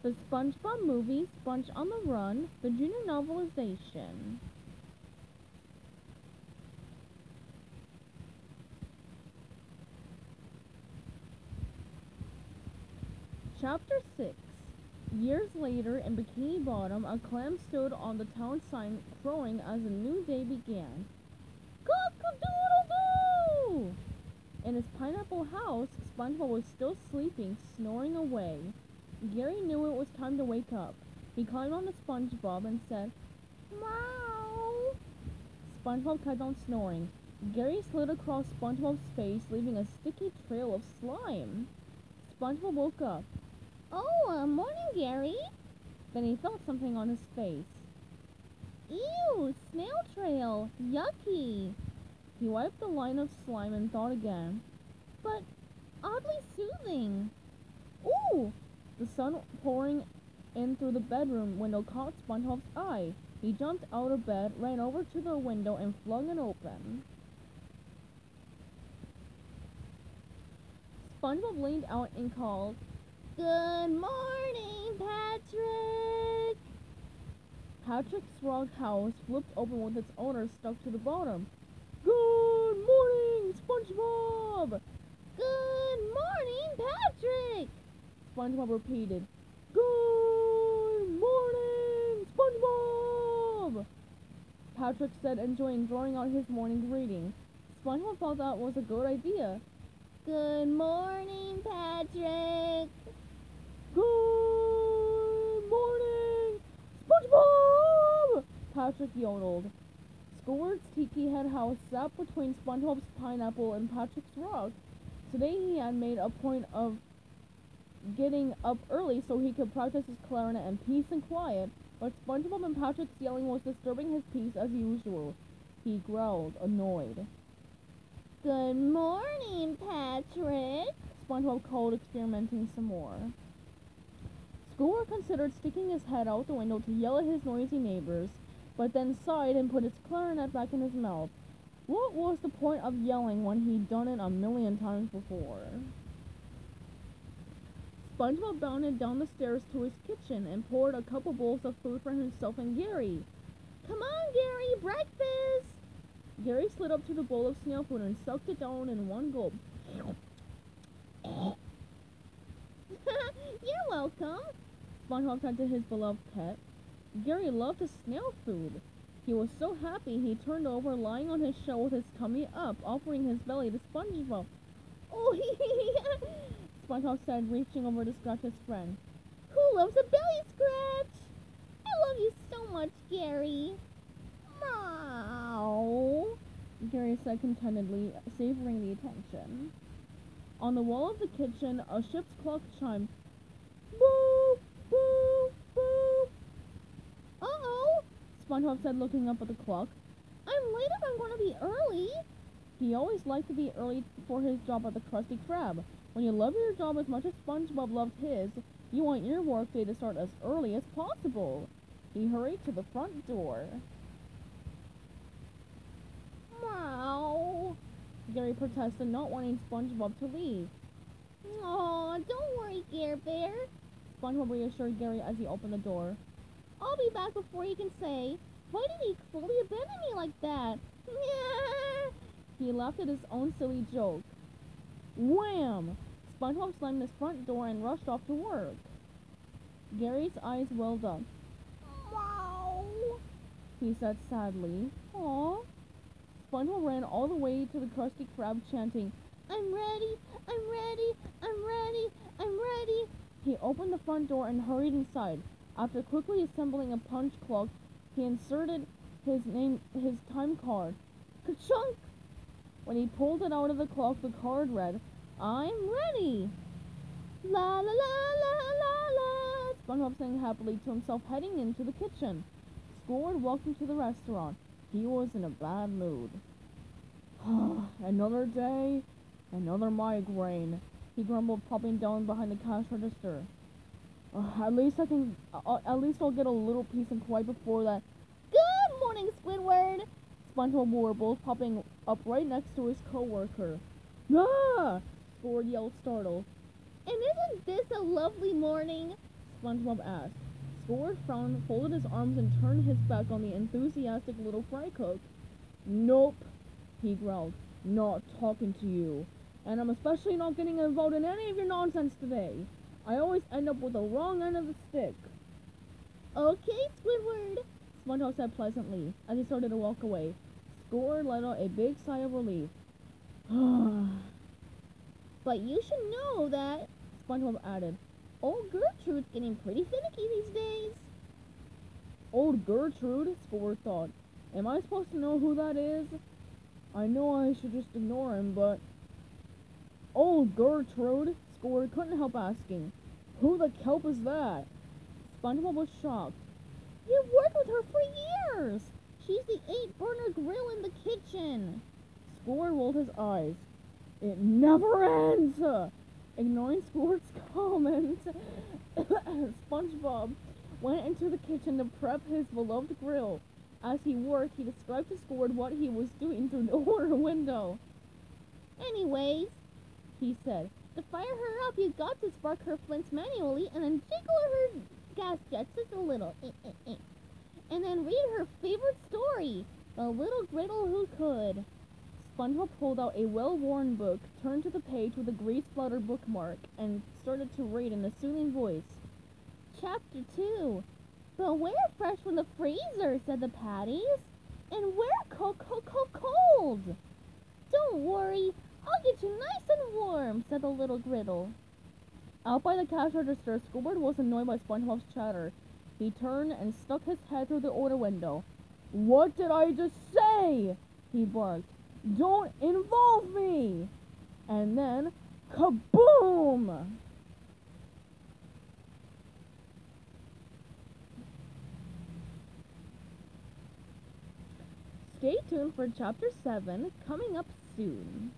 The SpongeBob movie, Sponge on the Run, the junior novelization. Chapter 6. Years later, in Bikini Bottom, a clam stood on the town sign crowing as a new day began. Cock-a-doodle-doo! In his pineapple house, SpongeBob was still sleeping, snoring away. Gary knew it was time to wake up. He climbed onto SpongeBob and said, "Meow." SpongeBob kept on snoring. Gary slid across SpongeBob's face, leaving a sticky trail of slime. SpongeBob woke up. "Oh, morning, Gary." Then he felt something on his face. "Ew, snail trail. Yucky." He wiped the line of slime and thought again. "But oddly soothing." Ooh! The sun pouring in through the bedroom window caught SpongeBob's eye. He jumped out of bed, ran over to the window, and flung it open. SpongeBob leaned out and called, "Good morning, Patrick!" Patrick's rock house flipped open with its owner stuck to the bottom. "Good morning, SpongeBob!" "Good morning, Patrick!" SpongeBob repeated. "Good morning, SpongeBob!" Patrick said, enjoying drawing out his morning greeting. SpongeBob thought that was a good idea. "Good morning, Patrick!" "Good morning, SpongeBob!" Patrick yodeled. Squidward's Tiki Head house sat between SpongeBob's pineapple and Patrick's rock. Today he had made a point of getting up early so he could practice his clarinet in peace and quiet, but SpongeBob and Patrick's yelling was disturbing his peace as usual. He growled, annoyed. "Good morning, Patrick," SpongeBob called, experimenting some more. Squidward considered sticking his head out the window to yell at his noisy neighbors, but then sighed and put his clarinet back in his mouth. What was the point of yelling when he'd done it a million times before? SpongeBob bounded down the stairs to his kitchen and poured a couple bowls of food for himself and Gary. "Come on, Gary, breakfast!" Gary slid up to the bowl of snail food and sucked it down in one gulp. "You're welcome," SpongeBob said to his beloved pet. Gary loved his snail food. He was so happy he turned over, lying on his shell with his tummy up, offering his belly to SpongeBob. "Oh, SpongeBob said, reaching over to scratch his friend. "Who loves a belly scratch? I love you so much, Gary." "Meow," Gary said contentedly, savoring the attention. On the wall of the kitchen, a ship's clock chimed. "Boop, boop, boop." "Uh-oh," SpongeBob said, looking up at the clock. "I'm late if I'm going to be early." He always liked to be early for his job at the Krusty Krab. When you love your job as much as SpongeBob loved his, you want your workday to start as early as possible. He hurried to the front door. "Meow," Gary protested, not wanting SpongeBob to leave. "Aw, don't worry, Gare Bear," SpongeBob reassured Gary as he opened the door. "I'll be back before you can say, 'Why did he fully abandon me like that?'" He laughed at his own silly joke. Wham! SpongeBob slammed his front door and rushed off to work. Gary's eyes welled up. "Wow," he said sadly. "Aw." SpongeBob ran all the way to the Krusty Krab chanting, "I'm ready, I'm ready, I'm ready, I'm ready." He opened the front door and hurried inside. After quickly assembling a punch clock, he inserted his time card. Ka-chunk! When he pulled it out of the clock, the card read, "I'm ready." La la la la la la, SpongeBob sang happily to himself, heading into the kitchen. Squidward walked into the restaurant. He was in a bad mood. Another day, another migraine, he grumbled, popping down behind the cash register. At least I'll get a little peace and quiet before that. Good morning, Squidward. SpongeBob warbled, popping up right next to his co-worker. Ah! Squidward yelled, startled. And isn't this a lovely morning? SpongeBob asked. Squidward frowned, folded his arms, and turned his back on the enthusiastic little fry cook. Nope, he growled. Not talking to you. And I'm especially not getting involved in any of your nonsense today. I always end up with the wrong end of the stick. Okay, Squidward, SpongeBob said pleasantly as he started to walk away. Squidward let out a big sigh of relief. But you should know that, SpongeBob added, old Gertrude's getting pretty finicky these days. Old Gertrude, Squidward thought. Am I supposed to know who that is? I know I should just ignore him, but... Old Gertrude, Squidward couldn't help asking. Who the kelp is that? SpongeBob was shocked. You've worked with her for years! She's the 8-burner grill in the kitchen! Squidward rolled his eyes. It never ends! Ignoring Squidward's comment, SpongeBob went into the kitchen to prep his beloved grill. As he worked, he described to Squidward what he was doing through the order window. Anyways, he said, to fire her up, you got to spark her flints manually and then jiggle her gas jets just a little. And then read her favorite story, The Little Griddle Who Could. SpongeBob pulled out a well-worn book, turned to the page with a grease-splattered bookmark, and started to read in a soothing voice. Chapter 2. Beware fresh from the freezer, said the patties. And wear cold. Don't worry, I'll get you nice and warm, said the little griddle. Out by the cash register, Squidward was annoyed by SpongeBob's chatter. He turned and stuck his head through the order window. What did I just say? He barked. Don't involve me! And then, kaboom! Stay tuned for Chapter 7, coming up soon.